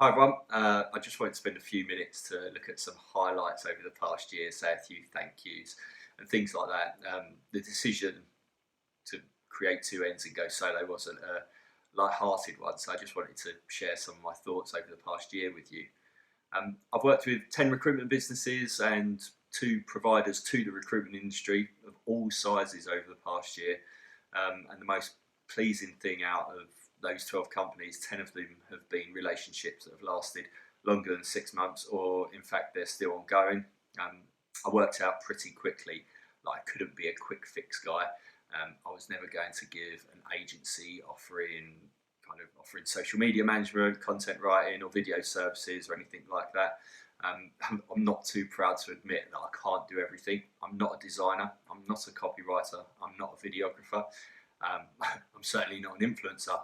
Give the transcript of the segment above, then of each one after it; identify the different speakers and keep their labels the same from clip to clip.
Speaker 1: Hi everyone, I just wanted to spend a few minutes to look at some highlights over the past year, say a few thank yous and things like that. The decision to create two ends and go solo wasn't a light-hearted one, so I just wanted to share some of my thoughts over the past year with you. I've worked with 10 recruitment businesses and two providers to the recruitment industry of all sizes over the past year. And the most pleasing thing out of those 12 companies, 10 of them have been relationships that have lasted longer than 6 months, or in fact, they're still ongoing. I worked out pretty quickly that I couldn't be a quick fix guy. I was never going to give an agency offering social media management, content writing, or video services or anything like that. I'm not too proud to admit that I can't do everything. I'm not a designer. I'm not a copywriter. I'm not a videographer. I'm certainly not an influencer.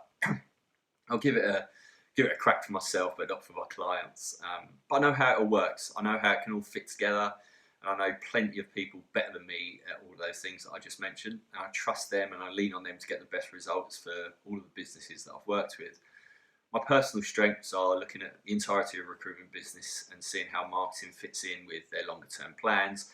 Speaker 1: I'll give it a crack for myself, but not for my clients. But I know how it all works. I know how it can all fit together. And I know plenty of people better than me at all of those things that I just mentioned. And I trust them and I lean on them to get the best results for all of the businesses that I've worked with. My personal strengths are looking at the entirety of a recruitment business and seeing how marketing fits in with their longer term plans.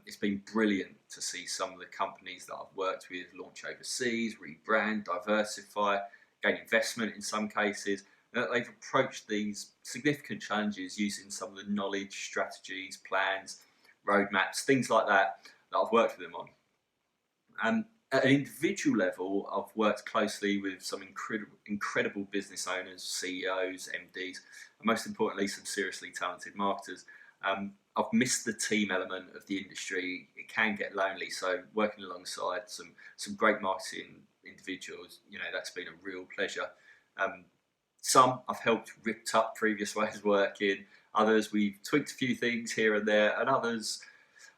Speaker 1: It's been brilliant to see some of the companies that I've worked with launch overseas, rebrand, diversify, gain investment in some cases, and that they've approached these significant challenges using some of the knowledge, strategies, plans, roadmaps, things like that I've worked with them on. At an individual level, I've worked closely with some incredible business owners, CEOs, MDs, and most importantly, some seriously talented marketers. I've missed the team element of the industry. It can get lonely, so working alongside some great marketing individuals, that's been a real pleasure. Some I've helped ripped up previous ways of working. Others we've tweaked a few things here and there, and others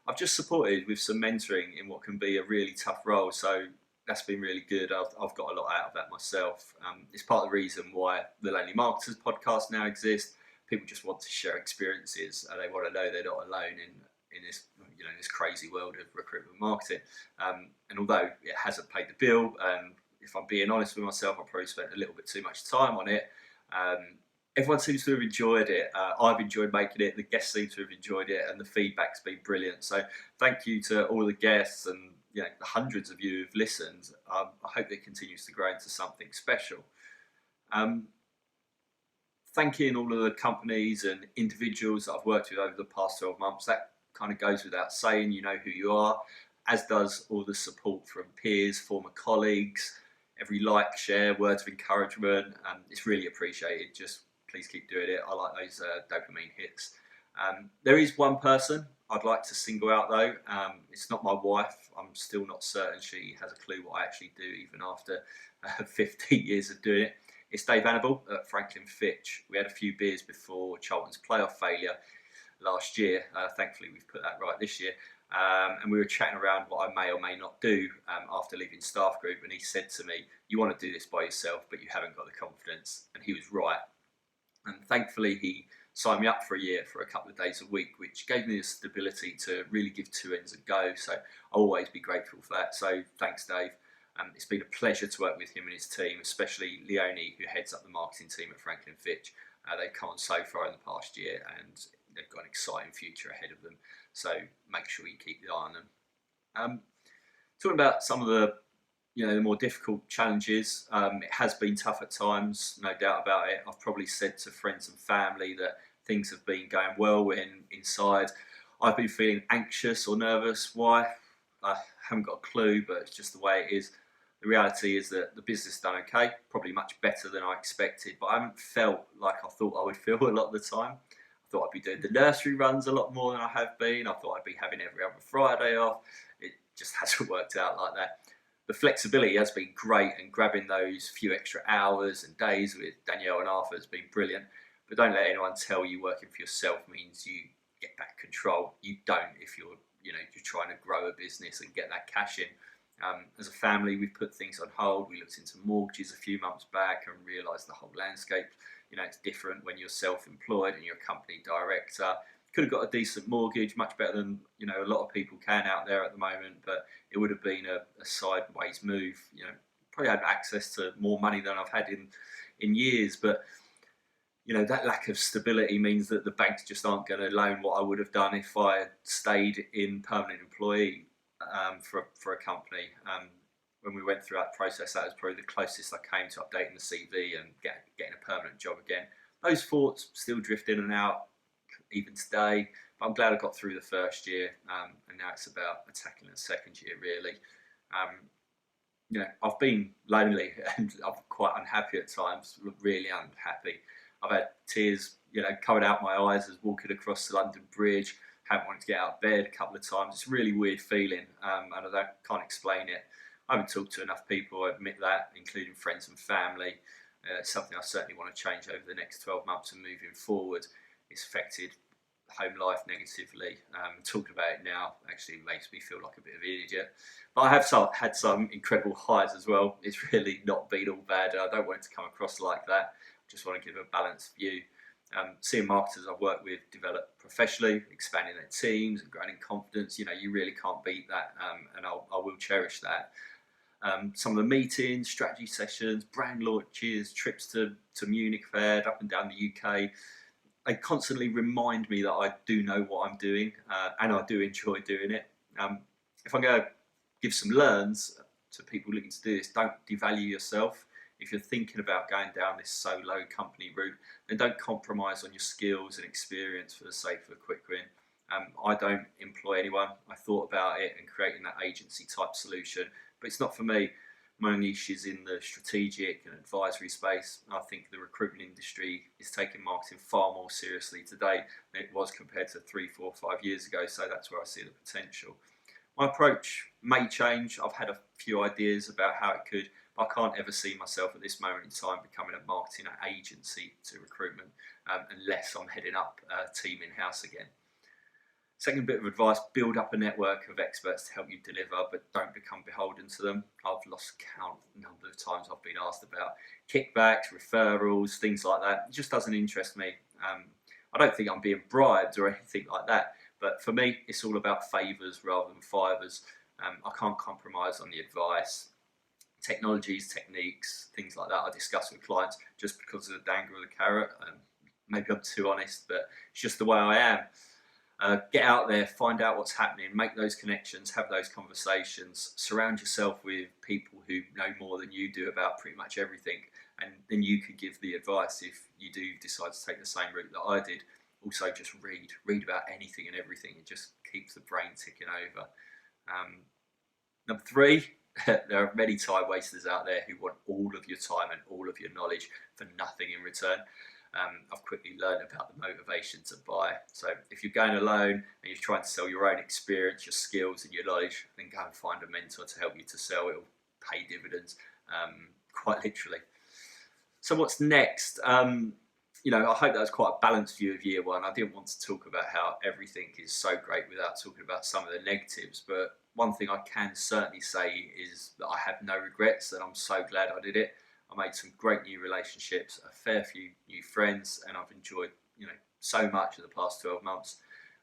Speaker 1: I've just supported with some mentoring in what can be a really tough role. So that's been really good. I've got a lot out of that myself. It's part of the reason why the Lonely Marketers podcast now exists. People just want to share experiences, and they want to know they're not alone in this this crazy world of recruitment marketing. And although it hasn't paid the bill, if I'm being honest with myself, I probably spent a little bit too much time on it. Everyone seems to have enjoyed it. I've enjoyed making it. The guests seem to have enjoyed it, and the feedback's been brilliant. So thank you to all the guests and the hundreds of you who've listened. I hope it continues to grow into something special. Thanking all of the companies and individuals that I've worked with over the past 12 months. That kind of goes without saying. You know who you are, as does all the support from peers, former colleagues, every like, share, words of encouragement. It's really appreciated. Just please keep doing it. I like those dopamine hits. There is one person I'd like to single out though. It's not my wife. I'm still not certain she has a clue what I actually do, even after 15 years of doing it. It's Dave Annable at Franklin Fitch. We had a few beers before Charlton's playoff failure last year. Thankfully, we've put that right this year. And we were chatting around what I may or may not do after leaving staff group. And he said to me, "You want to do this by yourself, but you haven't got the confidence." And he was right. And thankfully, he signed me up for a year for a couple of days a week, which gave me the stability to really give two ends a go. So I'll always be grateful for that. So thanks, Dave. It's been a pleasure to work with him and his team, especially Leonie, who heads up the marketing team at Franklin Fitch. They've come on so far in the past year, and they've got an exciting future ahead of them. So make sure you keep the eye on them. Talking about some of the the more difficult challenges, it has been tough at times, no doubt about it. I've probably said to friends and family that things have been going well when inside I've been feeling anxious or nervous. Why? I haven't got a clue, but it's just the way it is. The reality is that the business has done okay, probably much better than I expected, but I haven't felt like I thought I would feel a lot of the time. I thought I'd be doing the nursery runs a lot more than I have been. I thought I'd be having every other Friday off. It just hasn't worked out like that. The flexibility has been great, and grabbing those few extra hours and days with Danielle and Arthur has been brilliant. But don't let anyone tell you working for yourself means you get back control. You don't if you're trying to grow a business and get that cash in. As a family, we've put things on hold. We looked into mortgages a few months back and realised the whole landscape. It's different when you're self-employed and you're a company director. Could have got a decent mortgage, much better than a lot of people can out there at the moment, but it would have been a sideways move. Probably had access to more money than I've had in years, but that lack of stability means that the banks just aren't going to loan what I would have done if I had stayed in permanent employee for a company. When we went through that process, that was probably the closest I came to updating the CV and getting a permanent job again. Those thoughts still drift in and out even today, but I'm glad I got through the first year, and now it's about attacking the second year really. I've been lonely and I'm quite unhappy at times, really unhappy. I've had tears, coming out my eyes as walking across the London Bridge. Haven't wanted to get out of bed a couple of times. It's a really weird feeling, and I can't explain it. I haven't talked to enough people, I admit that, including friends and family. It's something I certainly want to change over the next 12 months and moving forward. It's affected home life negatively. Talking about it now actually makes me feel like a bit of an idiot. But I have had some incredible highs as well. It's really not been all bad. I don't want it to come across like that. I just want to give a balanced view. Seeing marketers I've worked with develop professionally, expanding their teams and growing in confidence, you really can't beat that, and I will cherish that. Some of the meetings, strategy sessions, brand launches, trips to Munich Fair, up and down the UK, they constantly remind me that I do know what I'm doing, and I do enjoy doing it. If I'm going to give some learns to people looking to do this, don't devalue yourself. If you're thinking about going down this solo company route, then don't compromise on your skills and experience for the sake of a quick win. I don't employ anyone. I thought about it and creating that agency type solution, but it's not for me. My niche is in the strategic and advisory space. I think the recruitment industry is taking marketing far more seriously today than it was compared to 3, 4, 5 years ago. So that's where I see the potential. My approach may change. I've had a few ideas about how it could, but I can't ever see myself at this moment in time becoming a marketing agency to recruitment, unless I'm heading up a team in-house again. Second bit of advice, build up a network of experts to help you deliver, but don't become beholden to them. I've lost count the number of times I've been asked about kickbacks, referrals, things like that. It just doesn't interest me. I don't think I'm being bribed or anything like that, but for me, it's all about favours rather than fivers. I can't compromise on the advice. Technologies, techniques, things like that I discuss with clients just because of the dangle of the carrot. Maybe I'm too honest, but it's just the way I am. Get out there, find out what's happening, make those connections, have those conversations, surround yourself with people who know more than you do about pretty much everything, and then you can give the advice if you do decide to take the same route that I did. Also, just read about anything and everything. It just keeps the brain ticking over. Number 3, there are many time wasters out there who want all of your time and all of your knowledge for nothing in return. I've quickly learned about the motivation to buy. So if you're going alone and you're trying to sell your own experience, your skills and your knowledge, then go and find a mentor to help you to sell. It'll pay dividends, quite literally. So what's next? I hope that was quite a balanced view of year one. I didn't want to talk about how everything is so great without talking about some of the negatives, but one thing I can certainly say is that I have no regrets, and I'm so glad I did it. I made some great new relationships, a fair few new friends, and I've enjoyed, so much in the past 12 months.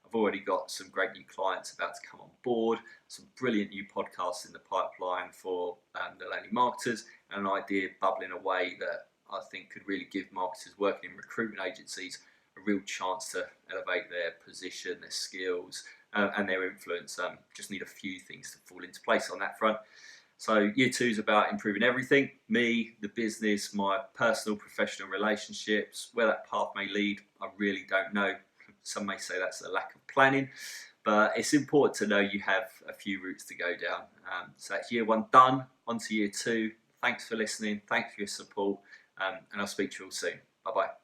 Speaker 1: I've already got some great new clients about to come on board, some brilliant new podcasts in the pipeline for the lonely marketers, and an idea bubbling away that I think could really give marketers working in recruitment agencies a real chance to elevate their position, their skills, and their influence. Just need a few things to fall into place on that front. So year 2 is about improving everything. Me, the business, my personal, professional relationships. Where that path may lead, I really don't know. Some may say that's a lack of planning, but it's important to know you have a few routes to go down. So that's year 1 done, on to year 2. Thanks for listening, thanks for your support, and I'll speak to you all soon. Bye-bye.